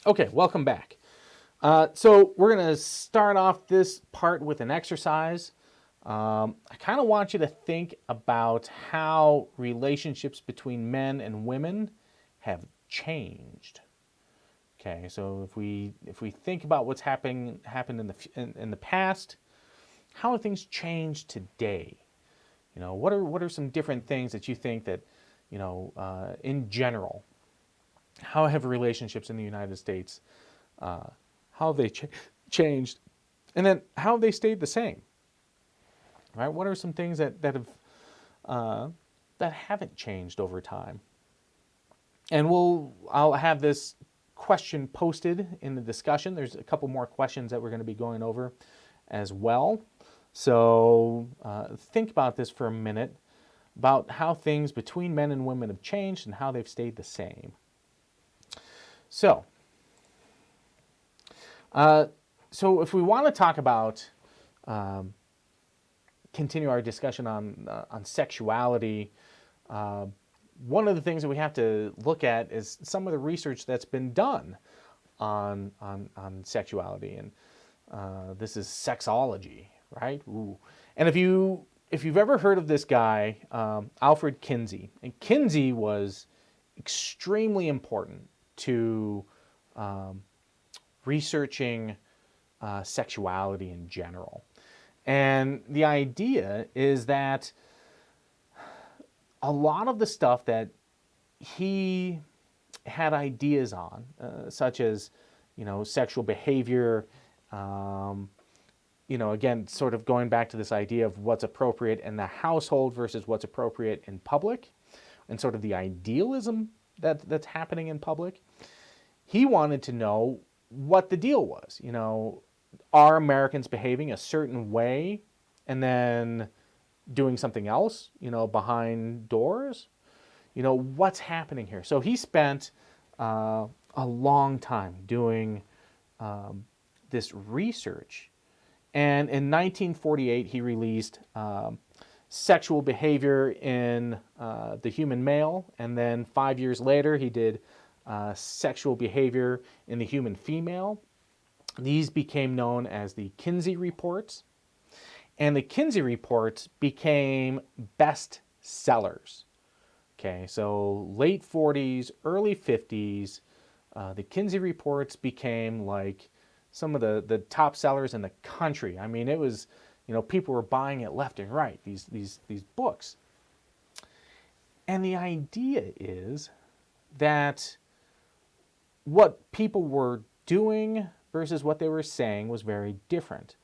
Okay, welcome back. So we're going to start off this part with an exercise. I kind of want you to think about how relationships between men and women have changed. Okay, so if we think about what's happened in the past, how have things changed today? What are some different things that you think that in general, how have relationships in the United States, how have they changed, and then how have they stayed the same? Right? What are some things uh, that haven't changed over time? And I'll have this question posted in the discussion. There's a couple more questions that we're going to be going over as well. So think about this for a minute about how things between men and women have changed and how they've stayed the same. So, so if we want to talk about, continue our discussion on sexuality, one of the things that we have to look at is some of the research that's been done on sexuality, and this is sexology, right? Ooh. And if you've ever heard of this guy, Alfred Kinsey, and Kinsey was extremely important to researching sexuality in general. And the idea is that a lot of the stuff that he had ideas on, such as, sexual behavior, again, sort of going back to this idea of what's appropriate in the household versus what's appropriate in public, and sort of the idealism that's happening in public. He wanted to know what the deal was. Are Americans behaving a certain way and then doing something else, behind doors? What's happening here? So he spent a long time doing this research. And in 1948, he released Sexual Behavior in the Human Male. And then 5 years later, he did Sexual Behavior in the Human Female. These became known as the Kinsey Reports. And the Kinsey Reports became best sellers. Okay, so late 40s, early 50s, the Kinsey Reports became like some of the top sellers in the country. I mean, it was, people were buying it left and right, these books. And the idea is that what people were doing versus what they were saying was very different.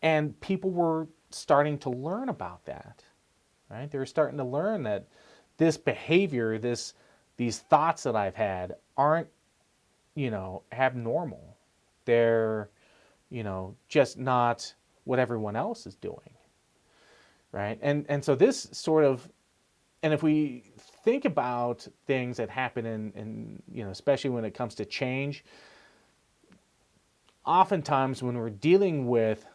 And people were starting to learn about that, right? They were starting to learn that this behavior, these thoughts that I've had aren't, abnormal. They're, just not what everyone else is doing, right? And so this sort of, and if we think about things that happen in especially when it comes to change, oftentimes when we're dealing with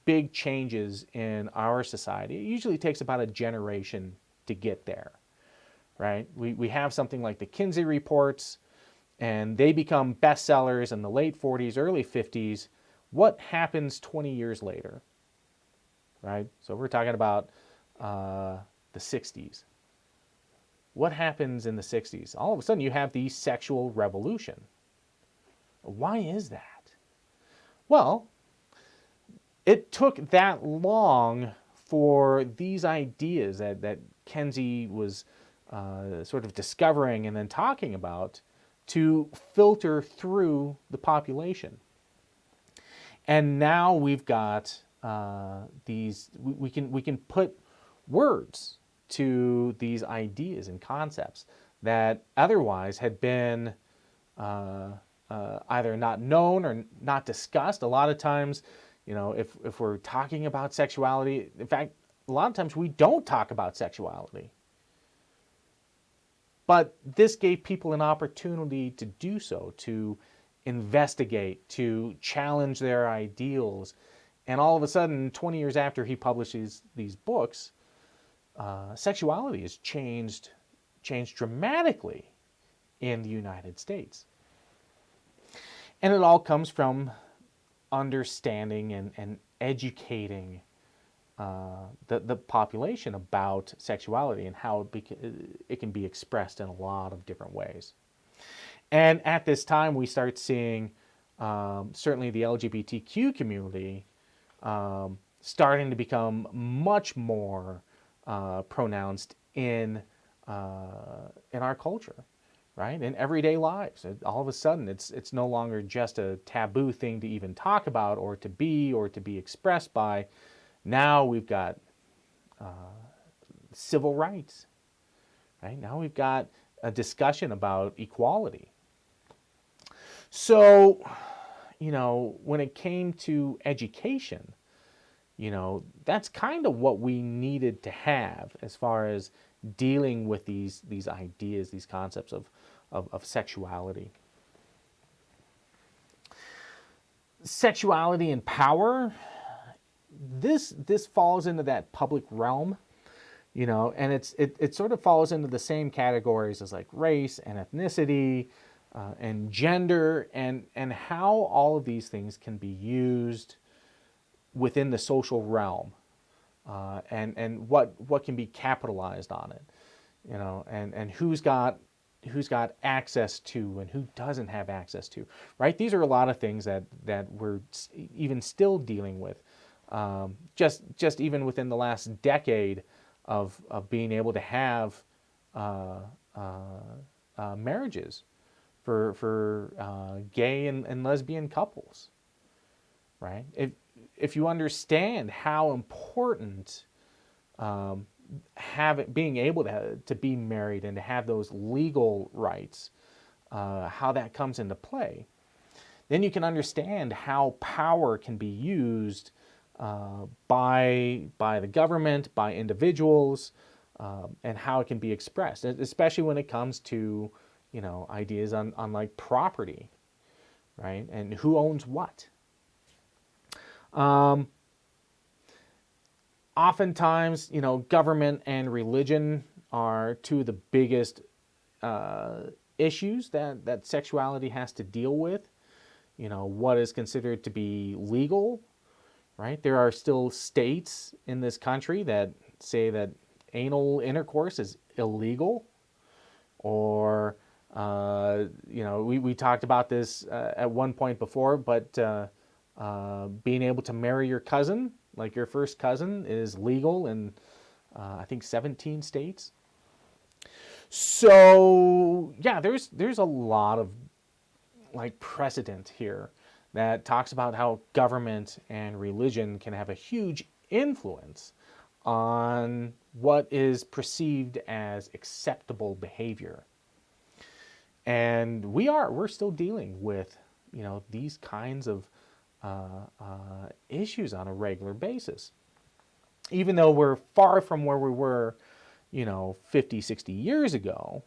big changes in our society, it usually takes about a generation to get there, right? We have something like the Kinsey Reports, and they become bestsellers in the late 40s, early 50s. What happens 20 years later, right? So we're talking about the 60s. What happens in the 60s? All of a sudden you have the sexual revolution. Why is that? Well, it took that long for these ideas that Kinsey was sort of discovering and then talking about to filter through the population. And now we've got these, we can put words to these ideas and concepts that otherwise had been either not known or not discussed. A lot of times, if we're talking about sexuality, in fact, a lot of times we don't talk about sexuality. But this gave people an opportunity to do so, to investigate, to challenge their ideals. And all of a sudden, 20 years after he publishes these books, sexuality has changed dramatically in the United States. And it all comes from understanding and educating the population about sexuality and how it can be expressed in a lot of different ways. And at this time, we start seeing certainly the LGBTQ community starting to become much more pronounced in our culture, right? In everyday lives. All of a sudden, it's no longer just a taboo thing to even talk about or to be expressed by. Now we've got civil rights, right? Now we've got a discussion about equality. So, when it came to education, that's kind of what we needed to have as far as dealing with these ideas, these concepts of sexuality. Sexuality and power, this falls into that public realm, and it sort of falls into the same categories as like race and ethnicity and gender, and how all of these things can be used within the social realm, and what can be capitalized on it, and who's got access to and who doesn't have access to, right? These are a lot of things that we're even still dealing with, just even within the last decade of being able to have marriages for gay and lesbian couples, right? If you understand how important being able to be married and to have those legal rights, how that comes into play, then you can understand how power can be used by the government, by individuals, and how it can be expressed, especially when it comes to ideas on like property, right? And who owns what. Oftentimes, government and religion are two of the biggest issues that sexuality has to deal with. What is considered to be legal, right? There are still states in this country that say that anal intercourse is illegal, or we talked about this at one point before, but being able to marry your cousin, like your first cousin, is legal in I think 17 states. So yeah, there's a lot of like precedent here that talks about how government and religion can have a huge influence on what is perceived as acceptable behavior. And we're still dealing with these kinds of issues on a regular basis, even though we're far from where we were 50, 60 years ago,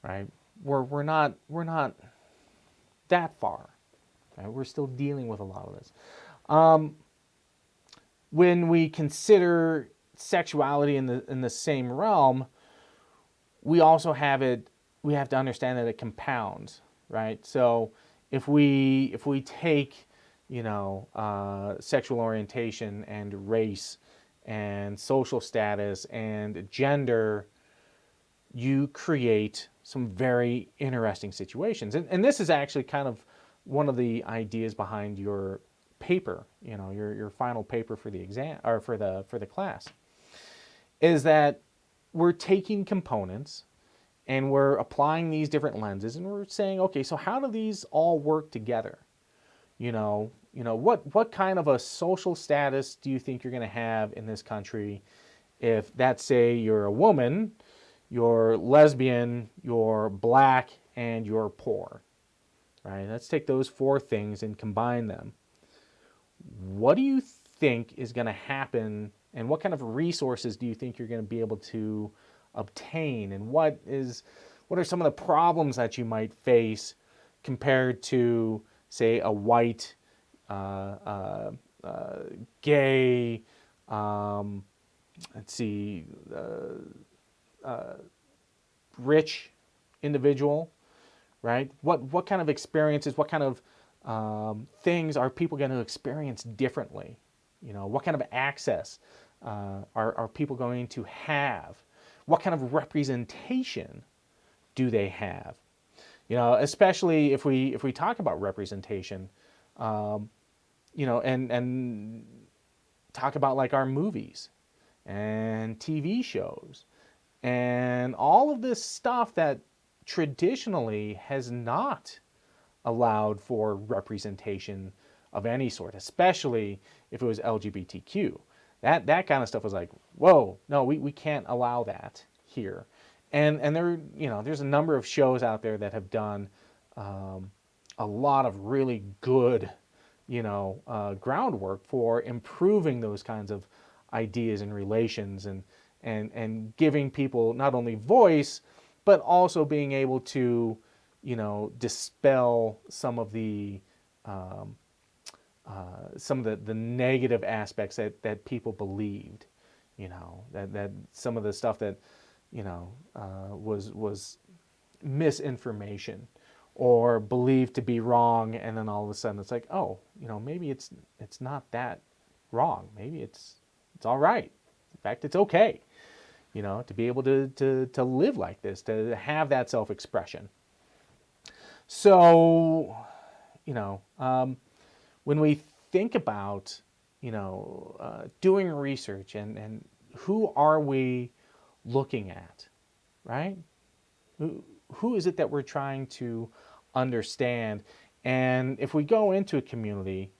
right? We're not that far, right? We're still dealing with a lot of this. When we consider sexuality in the same realm, we also we have to understand that it compounds, right? So if we take sexual orientation and race and social status and gender, you create some very interesting situations. And this is actually kind of one of the ideas behind your paper, your final paper for the exam or for the class, is that we're taking components and we're applying these different lenses and we're saying, okay, so how do these all work together? What kind of a social status do you think you're going to have in this country if, that's say, you're a woman, you're lesbian, you're black, and you're poor, right? Let's take those four things and combine them. What do you think is going to happen, and what kind of resources do you think you're going to be able to obtain, and what are some of the problems that you might face compared to, say, a white, gay, rich individual, right? What kind of experiences, what kind of things are people going to experience differently? You know, what kind of access are people going to have? What kind of representation do they have? You know, especially if we talk about representation, you know, and talk about like our movies and TV shows and all of this stuff that traditionally has not allowed for representation of any sort, especially if it was LGBTQ. That kind of stuff was like, whoa, no, we can't allow that here. And there, you know, there's a number of shows out there that have done a lot of really good, you know, groundwork for improving those kinds of ideas and relations, and giving people not only voice, but also being able to, you know, dispel some of the the negative aspects that people believed, you know, that some of the stuff that, you know, was misinformation or believed to be wrong, and then all of a sudden it's like, oh, you know, maybe it's not that wrong. Maybe it's all right. In fact, it's okay, you know, to be able to live like this, to have that self-expression. So, you know, when we think about, you know, doing research and who are we looking at, right? Who is it that we're trying to understand? And if we go into a community,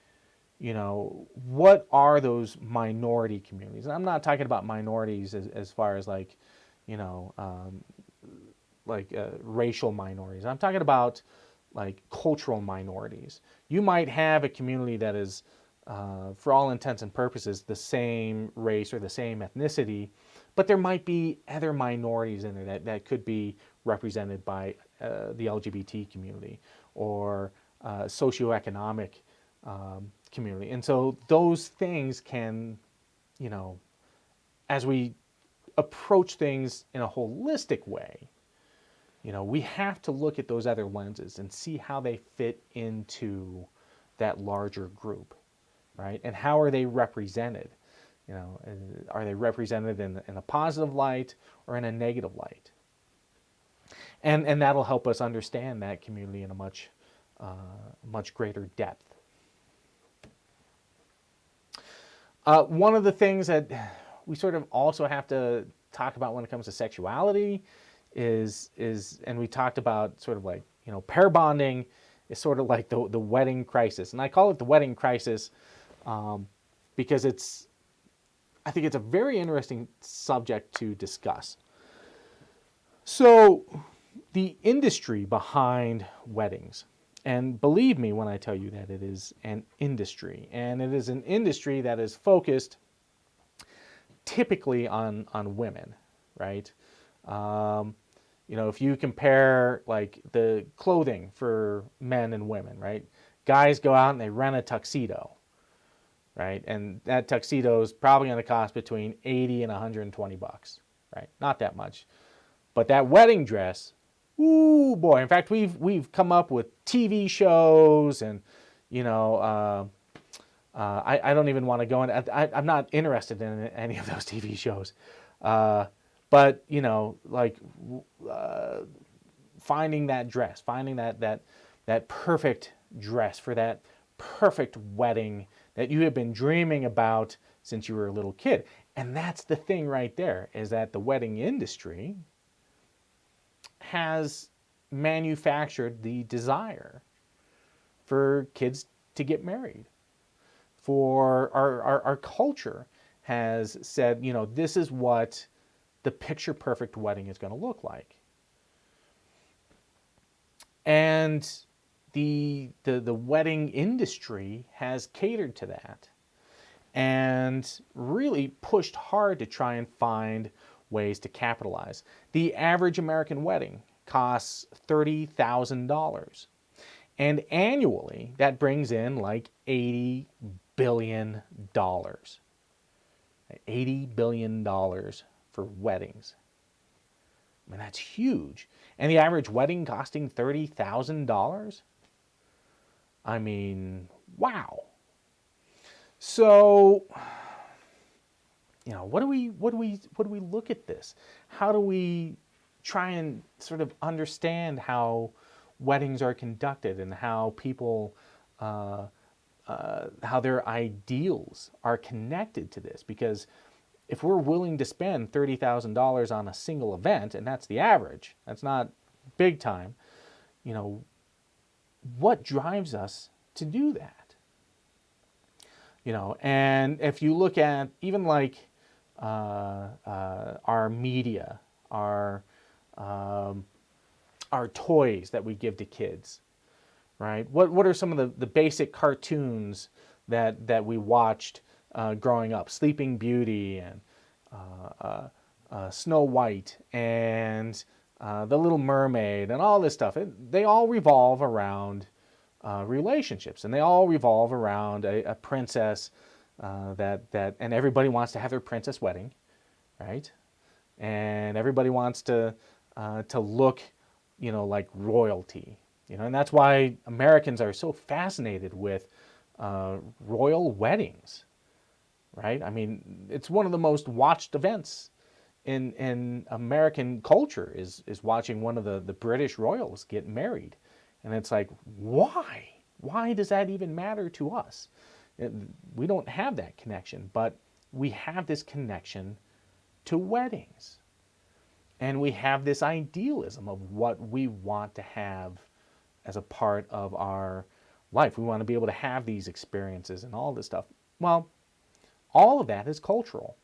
you know, what are those minority communities? And I'm not talking about minorities as far as like, you know, racial minorities. I'm talking about like cultural minorities. You might have a community that is, for all intents and purposes, the same race or the same ethnicity, but there might be other minorities in there that could be represented by the LGBT community or socioeconomic community. And so those things can, you know, as we approach things in a holistic way, you know, we have to look at those other lenses and see how they fit into that larger group, right? And how are they represented? You know, are they represented in a positive light or in a negative light? And that'll help us understand that community in a much greater depth. One of the things that we sort of also have to talk about when it comes to sexuality is and we talked about sort of like, you know, pair bonding is sort of like the wedding crisis. And I call it the wedding crisis because I think it's a very interesting subject to discuss. So the industry behind weddings, and believe me when I tell you that it is an industry, and it is an industry that is focused typically on women, right? You know, if you compare like the clothing for men and women, right? Guys go out and they rent a tuxedo, right? And that tuxedo is probably going to cost between 80 and 120 bucks, right? Not that much. But that wedding dress, ooh boy! In fact, we've come up with TV shows, and you know, I don't even want to go in. I'm not interested in any of those TV shows, but you know, like finding that dress, finding that perfect dress for that perfect wedding that you have been dreaming about since you were a little kid. And that's the thing right there, is that the wedding industry has manufactured the desire for kids to get married. For our culture has said, you know, this is what the picture perfect wedding is going to look like. And the wedding industry has catered to that and really pushed hard to try and find ways to capitalize. The average American wedding costs $30,000. And annually, that brings in like $80 billion. $80 billion for weddings. I mean, that's huge. And the average wedding costing $30,000? I mean, wow. So, what do we look at this? How do we try and sort of understand how weddings are conducted and how people, how their ideals are connected to this? Because if we're willing to spend $30,000 on a single event, and that's the average, that's not big time, what drives us to do that? And if you look at even like our media, our toys that we give to kids, right? What are some of the basic cartoons that we watched growing up? Sleeping Beauty and Snow White and The Little Mermaid and all this stuff. They all revolve around relationships, and they all revolve around a princess and everybody wants to have their princess wedding, right? And everybody wants to look, like royalty, and that's why Americans are so fascinated with royal weddings, right? I mean, it's one of the most watched events in American culture is watching one of the British royals get married. And it's like, why? Why does that even matter to us? We don't have that connection, but we have this connection to weddings. And we have this idealism of what we want to have as a part of our life. We want to be able to have these experiences and all this stuff. Well, all of that is cultural,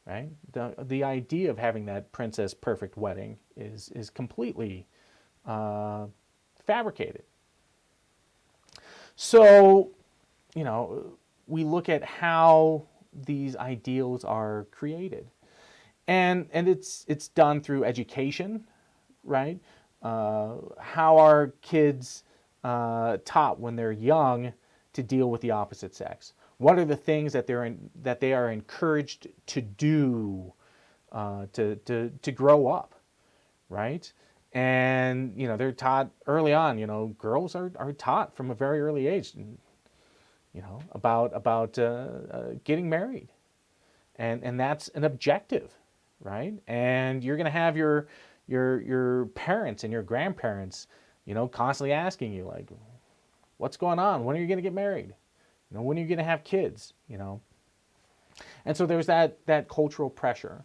right? The idea of having that princess perfect wedding is completely fabricated. So, we look at how these ideals are created, and it's done through education, right? How are kids taught when they're young to deal with the opposite sex? What are the things that they are encouraged to do to grow up, right? And they're taught early on. Girls are taught from a very early age, about getting married, and that's an objective, right? And you're going to have your parents and your grandparents, constantly asking you like, what's going on? When are you going to get married? When are you going to have kids? And so there's that cultural pressure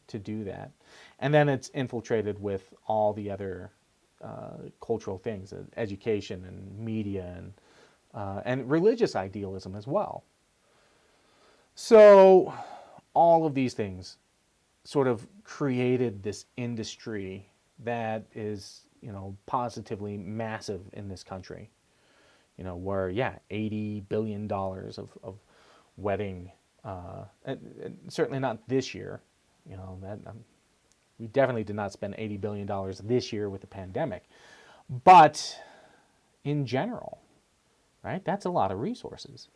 to do that. And then it's infiltrated with all the other cultural things, education and media and religious idealism as well. So all of these things sort of created this industry that is, positively massive in this country. Where, $80 billion of wedding, and certainly not this year, we definitely did not spend $80 billion this year with the pandemic. But in general, right, that's a lot of resources.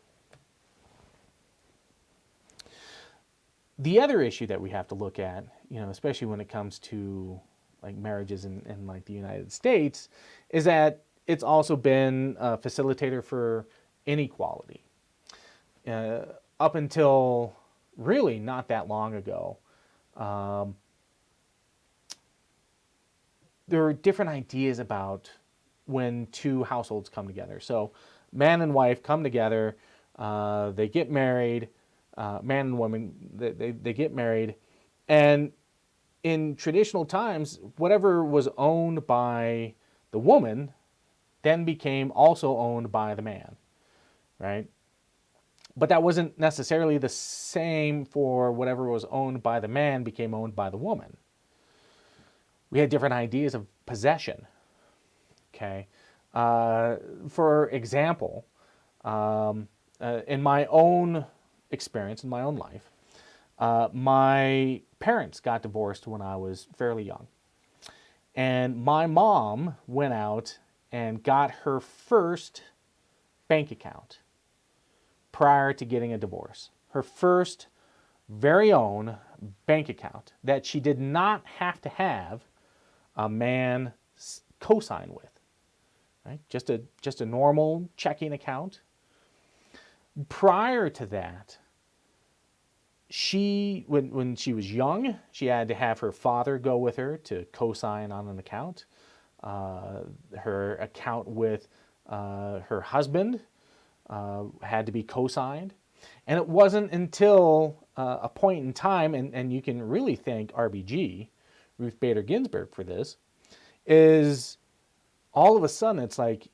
The other issue that we have to look at, especially when it comes to like marriages in like the United States, is that it's also been a facilitator for inequality. Up until really not that long ago, there are different ideas about when two households come together. So man and wife come together, they get married, man and woman, they get married, and in traditional times, whatever was owned by the woman then became also owned by the man, right? But that wasn't necessarily the same for whatever was owned by the man became owned by the woman. We had different ideas of possession, okay? For example, in my own experience, in my own life, my parents got divorced when I was fairly young. And my mom went out and got her first bank account prior to getting a divorce. Her first very own bank account that she did not have to have a man co-sign with, right? Just a normal checking account. Prior to that, when she was young, she had to have her father go with her to co-sign on an account. Her account with her husband had to be co-signed. And it wasn't until a point in time, and you can really thank RBG, Ruth Bader Ginsburg, for this, is all of a sudden it's like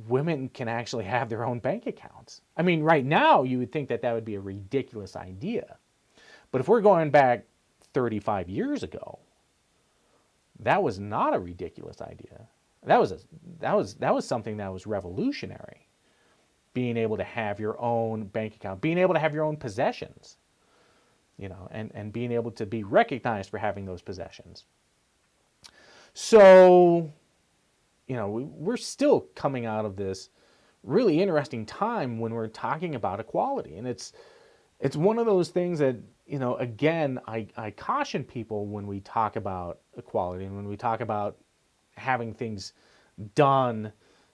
women can actually have their own bank accounts. I mean, right now you would think that that would be a ridiculous idea. But if we're going back 35 years ago, that was not a ridiculous idea. That was something that was revolutionary. Being able to have your own bank account, being able to have your own possessions, and being able to be recognized for having those possessions. So, we're still coming out of this really interesting time when we're talking about equality. And it's one of those things that, again, I caution people when we talk about equality and when we talk about having things done,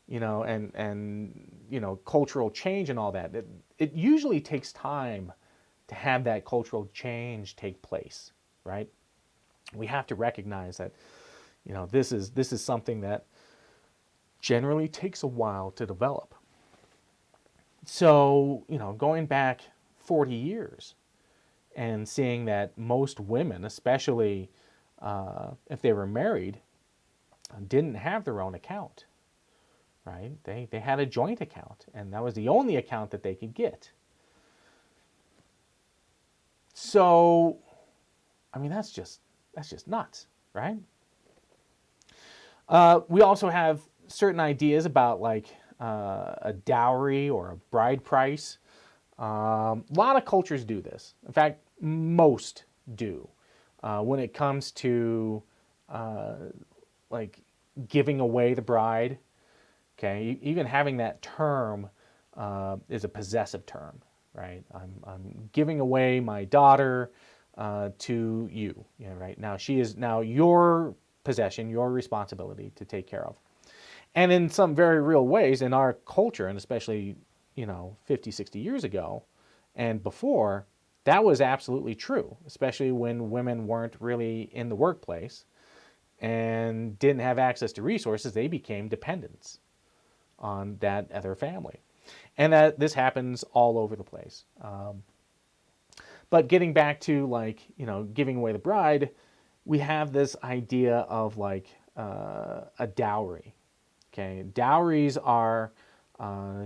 and cultural change and all that. It usually takes time to have that cultural change take place, right? We have to recognize that, this is something that generally takes a while to develop. So, going back 40 years and seeing that most women, especially if they were married, didn't have their own account, right? They had a joint account, and that was the only account that they could get. So, I mean, that's just nuts, right? We also have certain ideas about like a dowry or a bride price. A lot of cultures do this. In fact, most do. When it comes to like giving away the bride, okay, even having that term is a possessive term, right? I'm giving away my daughter to you, right? Now she is now your possession, your responsibility to take care of. And in some very real ways in our culture, and especially, 50, 60 years ago and before, that was absolutely true, especially when women weren't really in the workplace and didn't have access to resources. They became dependents on that other family. And that this happens all over the place. But getting back to like, giving away the bride, we have this idea of like a dowry. Okay, dowries are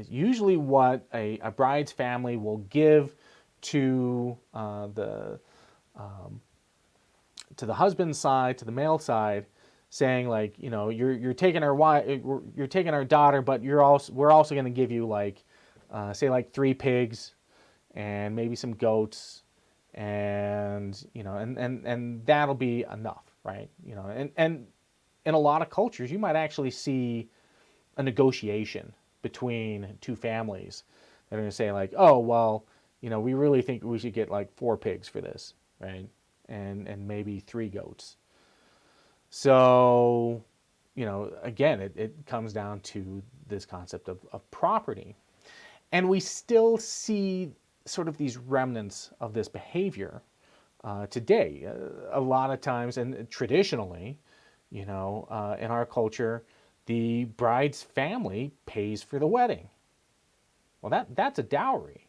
usually what a bride's family will give to the husband's side, to the male side, saying like, you're taking our wife, you're taking our daughter, but we're also going to give you like, say like 3 pigs, and maybe some goats, and and that'll be enough, right? And in a lot of cultures, you might actually see a negotiation between two families that are going to say like, oh, well, we really think we should get like 4 pigs for this, right? And maybe 3 goats. So, again, it comes down to this concept of property. And we still see sort of these remnants of this behavior today. A lot of times, and traditionally, in our culture, the bride's family pays for the wedding. Well, that's a dowry,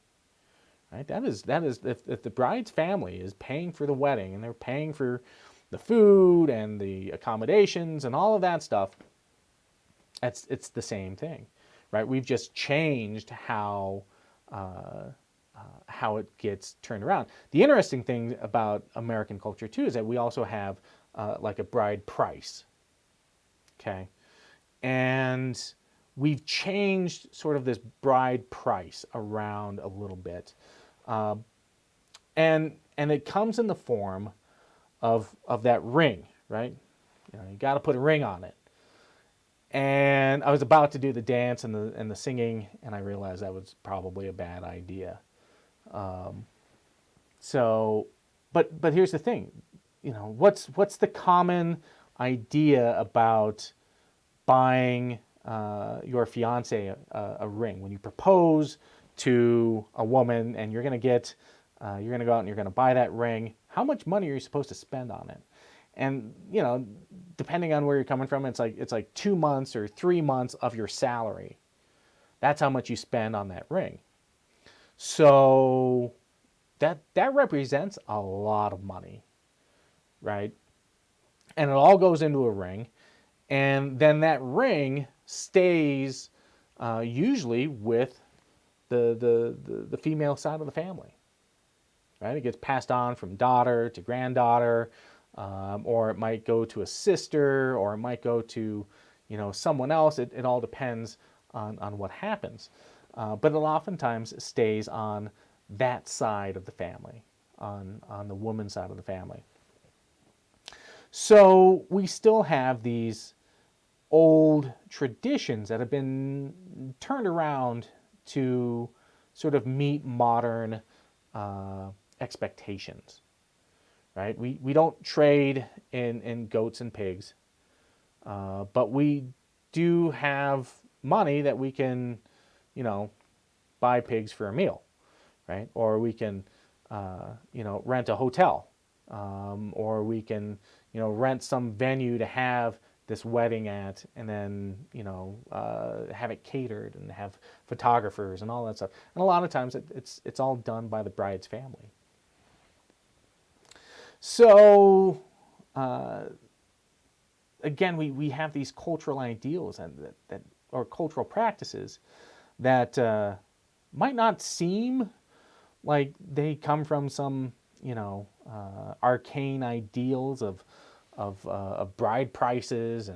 right? That is if the bride's family is paying for the wedding and they're paying for the food and the accommodations and all of that stuff, it's the same thing, right? We've just changed how it gets turned around. The interesting thing about American culture too is that we also have like a bride price, okay? And we've changed sort of this bride price around a little bit. And it comes in the form of that ring, right? You got to put a ring on it. And I was about to do the dance and the singing, and I realized that was probably a bad idea. So, but here's the thing, what's the common idea about buying your fiance a ring. When you propose to a woman and you're going to go out and you're going to buy that ring, how much money are you supposed to spend on it? And, you know, depending on where you're coming from, it's like 2 months or 3 months of your salary. That's how much you spend on that ring. So that represents a lot of money, right? And it all goes into a ring, and then that ring stays usually with the female side of the family, right? It gets passed on from daughter to granddaughter, or it might go to a sister, or it might go to, you know, someone else. It all depends on what happens, but it oftentimes stays on that side of the family, on the woman's side of the family. So we still have these old traditions that have been turned around to sort of meet modern expectations, right? We don't trade in goats and pigs, but we do have money that we can, you know, buy pigs for a meal, right? Or we can, you know, rent a hotel, or we can, you know, rent some venue to have this wedding at, and then, you know, have it catered and have photographers and all that stuff. And a lot of times it's all done by the bride's family. So again, we have these cultural ideals that or cultural practices that might not seem like they come from some, you know, arcane ideals of bride prices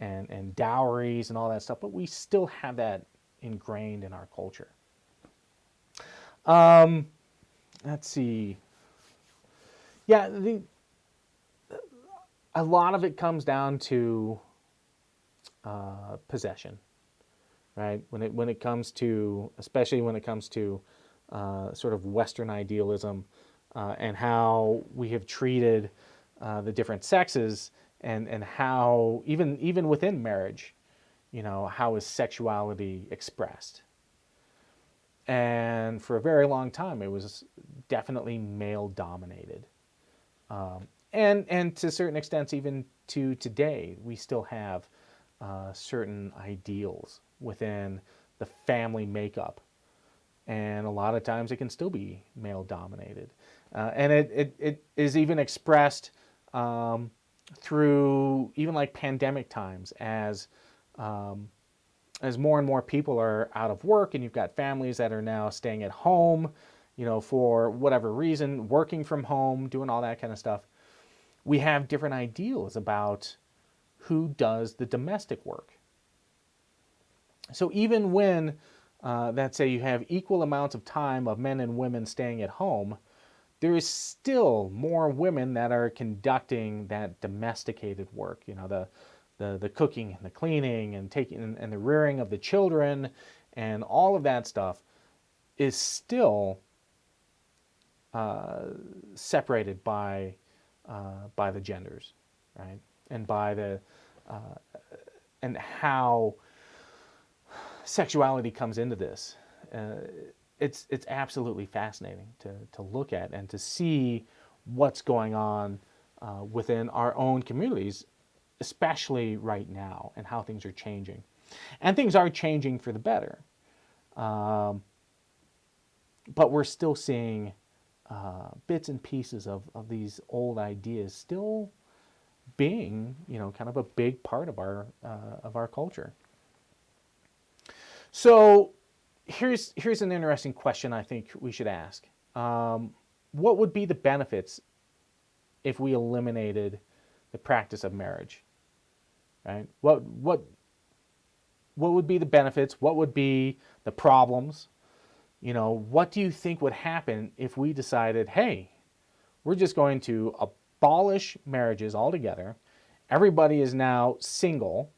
and dowries and all that stuff, but we still have that ingrained in our culture. Let's see. Yeah, a lot of it comes down to possession, right? When it comes to, especially when it comes to sort of Western idealism, and how we have treated the different sexes, and how even within marriage, you know, how is sexuality expressed? And for a very long time, it was definitely male dominated, and to certain extents, even to today, we still have certain ideals within the family makeup, and a lot of times it can still be male dominated, and it is even expressed through even like pandemic times, as more and more people are out of work, and you've got families that are now staying at home, you know, for whatever reason, working from home, doing all that kind of stuff. We have different ideals about who does the domestic work. So even when, let's say, you have equal amounts of time of men and women staying at home, there is still more women that are conducting that domesticated work. You know, the cooking and the cleaning and taking and the rearing of the children, and all of that stuff is still separated by the genders, right? And by the and how sexuality comes into this. It's absolutely fascinating to look at and to see what's going on within our own communities, especially right now, and how things are changing. And things are changing for the better. But we're still seeing bits and pieces of these old ideas still being, you know, kind of a big part of our culture. So here's an interesting question I think we should ask. What would be the benefits if we eliminated the practice of marriage? Right? What would be the benefits? What would be the problems? You know, what do you think would happen if we decided, hey, we're just going to abolish marriages altogether. Everybody is now single.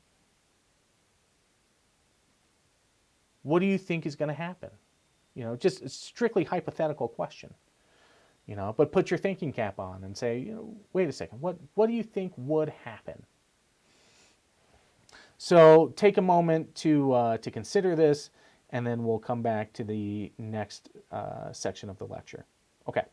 What do you think is going to happen? You know, just a strictly hypothetical question. You know, but put your thinking cap on and say, you know, wait a second, what do you think would happen? So take a moment to consider this, and then we'll come back to the next section of the lecture. Okay.